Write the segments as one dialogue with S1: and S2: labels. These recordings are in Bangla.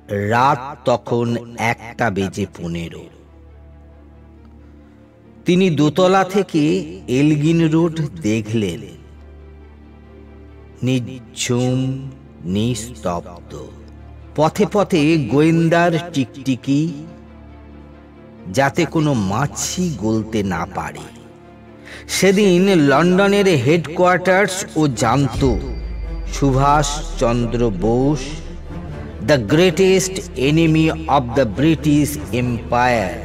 S1: রাত তখন 1:15। তিনি দোতলা থেকে এলগিন রোড দেখলেন, নিঝুম নিস্তব্ধ। পথে পথে গোয়েন্দার টিকটিকি, যাতে কোনো মাছি গলতে না পারে। সেদিন লন্ডনের হেডকোয়ার্টার্স ও জানত Subhash Chandra Bose, the greatest enemy of the British empire.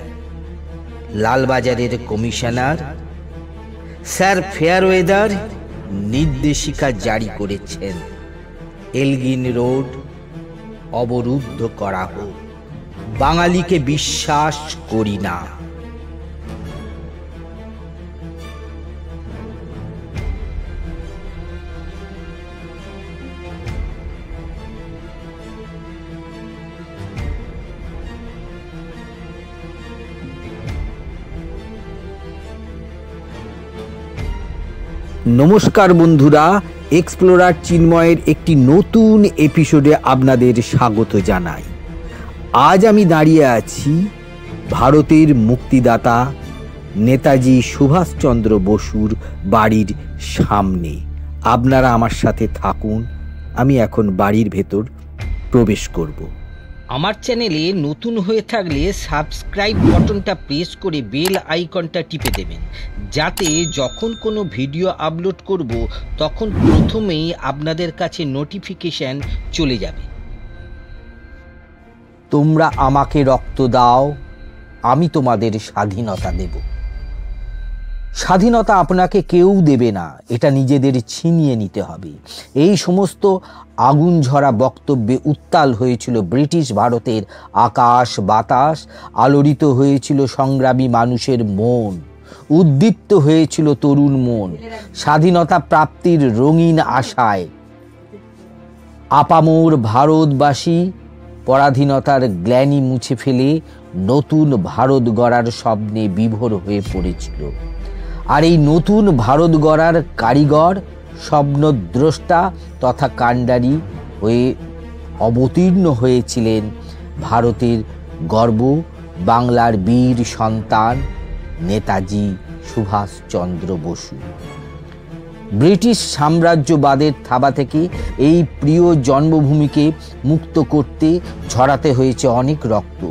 S1: লালবাজারের কমিশনার স্যার ফেয়ারওয়েদার নির্দেশিকা জারি করেছেন, এলগিন রোড অবরুদ্ধ করা হোক। বাঙালিকে বিশ্বাস করি না।
S2: নমস্কার বন্ধুরা, এক্সপ্লোরার চিন্ময়ের একটি নতুন এপিসোডে আপনাদের স্বাগত জানাই। আজ আমি দাঁড়িয়ে আছি ভারতের মুক্তিদাতা নেতাজি সুভাষচন্দ্র বসুর বাড়ির সামনে। আপনারা আমার সাথে থাকুন, আমি এখন বাড়ির ভেতর প্রবেশ করব।
S1: আমার চ্যানেলে নতুন হয়ে থাকলে সাবস্ক্রাইব বাটনটা প্রেস করে বেল আইকনটা টিপে দেবেন, যাতে যখন কোনো ভিডিও আপলোড করব তখন প্রথমেই আপনাদের কাছে নোটিফিকেশন চলে যাবে।
S2: তোমরা আমাকে রক্ত দাও, আমি তোমাদের স্বাধীনতা দেব। স্বাধীনতা আপনাকে কেউ দেবে না, এটা নিজেদের ছিনিয়ে নিতে হবে। এই সমস্ত আগুন ঝরা বক্তব্যে উত্তাল হয়েছিল ব্রিটিশ ভারতের আকাশ বাতাস, আলোড়িত হয়েছিল সংগ্রামী মানুষের মন, উদ্দীপ্ত হয়েছিল তরুণ মন স্বাধীনতা প্রাপ্তির রঙিন আশায়। আপামোর ভারতবাসী পরাধীনতার গ্লানি মুছে ফেলে নতুন ভারত গড়ার স্বপ্নে বিভোর হয়ে পড়েছিল। আর এই নতুন ভারত গড়ার কারিগর, স্বপ্নদ্রষ্টা তথা কাণ্ডারি হয়ে অবতীর্ণ হয়েছিলেন ভারতের গর্ব, বাংলার বীর সন্তান নেতাজি সুভাষচন্দ্র বসু। ব্রিটিশ সাম্রাজ্যবাদের থাবা থেকে এই প্রিয় জন্মভূমিকে মুক্ত করতে ঝরাতে হয়েছে অনেক রক্ত।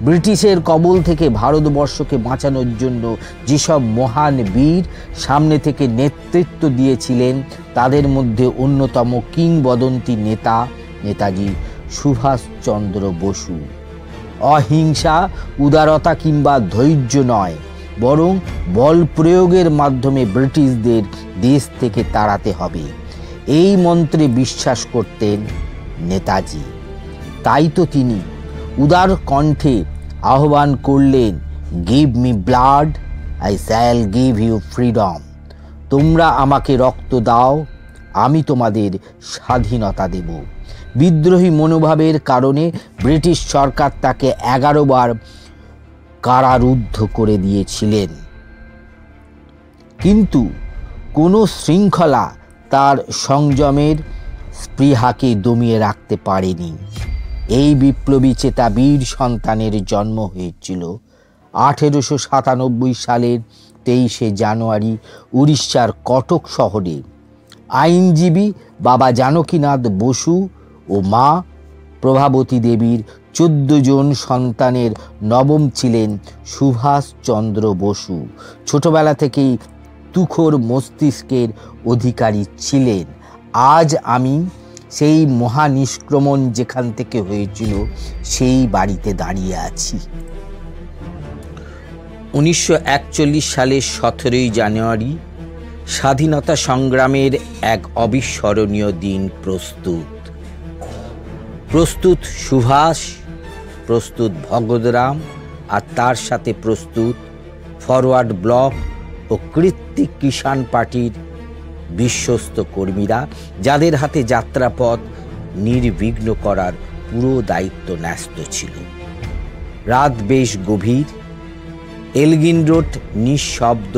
S2: ব্রিটিশের কবল থেকে ভারতবর্ষকে বাঁচানোর জন্য যেসব মহান বীর সামনে থেকে নেতৃত্ব দিয়েছিলেন, তাদের মধ্যে অন্যতম কিংবদন্তি নেতা নেতাজি সুভাষচন্দ্র বসু। অহিংসা, উদারতা কিংবা ধৈর্য নয়, বরং বল প্রয়োগের মাধ্যমে ব্রিটিশদের দেশ থেকে তাড়াতে হবে, এই মন্ত্রে বিশ্বাস করতেন নেতাজি। তাই তো তিনি উদার কণ্ঠে আহ্বান করলেন, give me blood, I shall give you freedom. তোমরা আমাকে রক্ত দাও, আমি তোমাদের স্বাধীনতা দেব। বিদ্রোহী মনোভাবের কারণে ব্রিটিশ সরকার তাকে 11 বার কারারুদ্ধ করে দিয়েছিলেন, কিন্তু কোনো শৃঙ্খলা তার সংযমের স্পৃহাকে দমিয়ে রাখতে পারেনি। এই বিপ্লবী চেতা বীর সন্তানের জন্ম হয়েছিল 1897 সালের 23শে জানুয়ারি উড়িষ্যার কটক শহরে। আইনজীবী বাবা জানকীনাথ বসু ও মা প্রভাবতী দেবীর 14 জন সন্তানের নবম ছিলেন সুভাষচন্দ্র বসু। ছোটবেলা থেকেই তুখোর মস্তিষ্কের অধিকারী ছিলেন। আজ আমি সেই মহানিষ্ক্রমণ যেখান থেকে হয়েছিল সেই বাড়িতে দাঁড়িয়ে আছি। 1941 সালের 17ই জানুয়ারি স্বাধীনতা সংগ্রামের এক অবিস্মরণীয় দিন প্রস্তুত সুভাষ, প্রস্তুত ভগতরাম, আর তার সাথে প্রস্তুত ফরওয়ার্ড ব্লক ও কৃত্তিক কিষাণ পার্টির বিশ্বস্ত কর্মীরা, যাদের হাতে যাত্রাপথ নির্বিঘ্ন করার পুরো দায়িত্ব ন্যস্ত ছিল। রাত বেশ গভীর। এলগিন রোড নিঃশব্দ।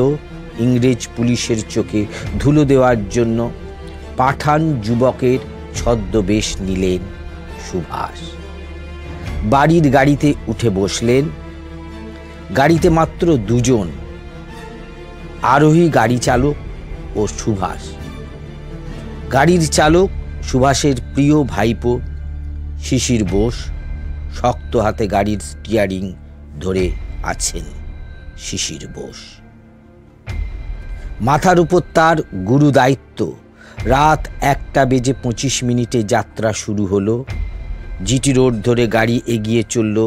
S2: ইংরেজ পুলিশের চোখে ধুলো দেওয়ার জন্য পাঠান যুবকের ছদ্মবেশ নিলেন সুভাষ। বাড়ির গাড়িতে উঠে বসলেন। গাড়িতে মাত্র দুজন, আরোহী গাড়ি চালক ও সুভাষ। গাড়ির চালক সুভাষের প্রিয় ভাইপো শিশির বোস শক্ত হাতে গাড়ির স্টিয়ারিং ধরে আছেন। শিশির বোস মাথার উপর তার গুরু দায়িত্ব। রাত 1:25 যাত্রা শুরু হলো। জিটি রোড ধরে গাড়ি এগিয়ে চলল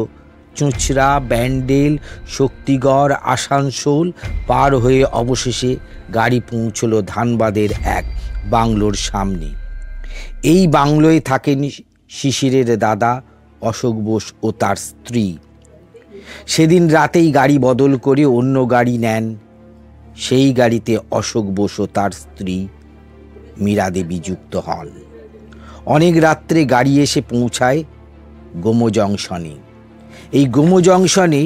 S2: চুঁচড়া, ব্যান্ডেল, শক্তিগড়, আসানসোল পার হয়ে অবশেষে গাড়ি পৌঁছল ধানবাদের এক বাংলোর সামনে। এই বাংলোয় থাকেন শিশিরের দাদা অশোক বোস ও তার স্ত্রী। সেদিন রাতেই গাড়ি বদল করে অন্য গাড়ি নেন। সেই গাড়িতে অশোক বোস ও তার স্ত্রী মীরা দেবী যুক্ত হন। অনেক রাত্রে গাড়ি এসে পৌঁছায় গোমো জংশনে। এই গোমো জংশনে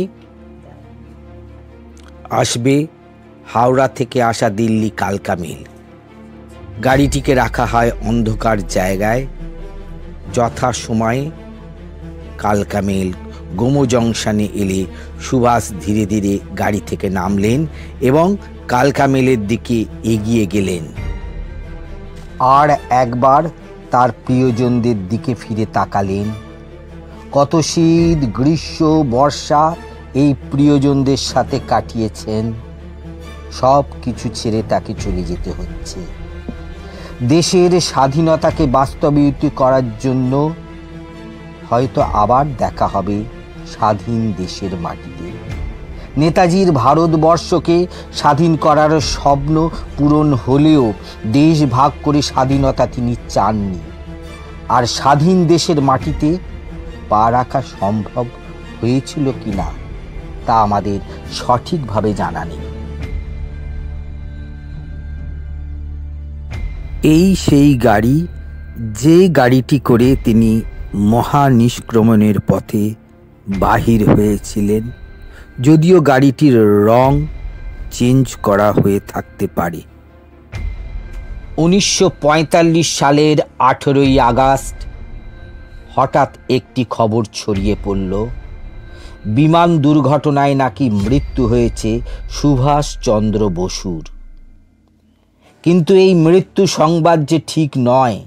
S2: আসবে হাওড়া থেকে আসা দিল্লি কালকা মেল। গাড়িটিকে রাখা হয় অন্ধকার জায়গায়। যথা সময়ে কালকা মেল গোমো জংশনে এলে সুভাষ ধীরে ধীরে গাড়ি থেকে নামলেন এবং কালকা মেলের দিকে এগিয়ে গেলেন। আর একবার তার প্রিয়জনদের দিকে ফিরে তাকালেন। কত শীত, গ্রীষ্ম, বর্ষা এই প্রিয়জনদের সাথে কাটিয়েছেন। সব কিছু ছেড়ে তাকে চলে যেতে হচ্ছে। দেশের স্বাধীনতাকে বাস্তবায়িত করার জন্য হয়তো আবার দেখা হবে স্বাধীন দেশের মাটিতে। নেতাজির ভারতবর্ষকে স্বাধীন করার স্বপ্ন পূরণ হলেও দেশ ভাগ করে স্বাধীনতা তিনি চাননি। আর স্বাধীন দেশের মাটিতে পা রাখা সম্ভব হয়েছিল কিনা তা আমাদের সঠিকভাবে জানা নেই। এই সেই গাড়ি, যে গাড়িটি করে তিনি মহানিষ্ক্রমণের পথে বাহির হয়েছিলেন। যদিও গাড়িটির রং চেঞ্জ করা হয়ে থাকতে পারে। 1945 সালের 18ই আগস্ট হঠাৎ একটি খবর ছড়িয়ে পড়ল, বিমান দুর্ঘটনায় নাকি মৃত্যু হয়েছে সুভাষচন্দ্র বসুর। কিন্তু এই মৃত্যু সংবাদ যে ঠিক নয়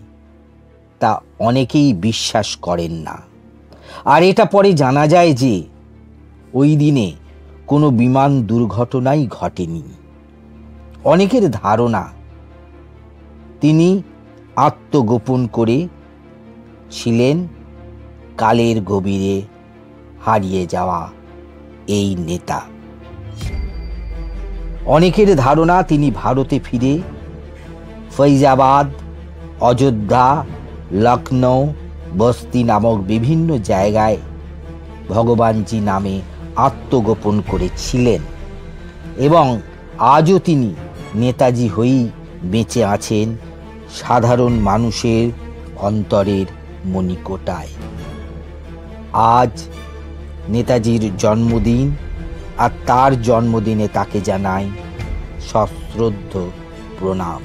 S2: তা অনেকেই বিশ্বাস করেন না। আর এটা পরে জানা যায় যে ওই দিনে কোনো বিমান দুর্ঘটনাই ঘটেনি। অনেকের ধারণা তিনি আত্মগোপন করে ছিলেন কালের গভীরে হারিয়ে যাওয়া এই নেতা। অনেকের ধারণা তিনি ভারতে ফিরে ফৈজাবাদ, অযোধ্যা, লখনৌ, বস্তি নামক বিভিন্ন জায়গায় ভগবানজি নামে আত্মগোপন করেছিলেন এবং আজও তিনি নেতাজি হয়েই বেঁচে আছেন সাধারণ মানুষের অন্তরের মণিকোটায়। আজ নেতাজির জন্মদিন, আর তার জন্মদিনে তাকে জানাই সশ্রদ্ধ প্রণাম।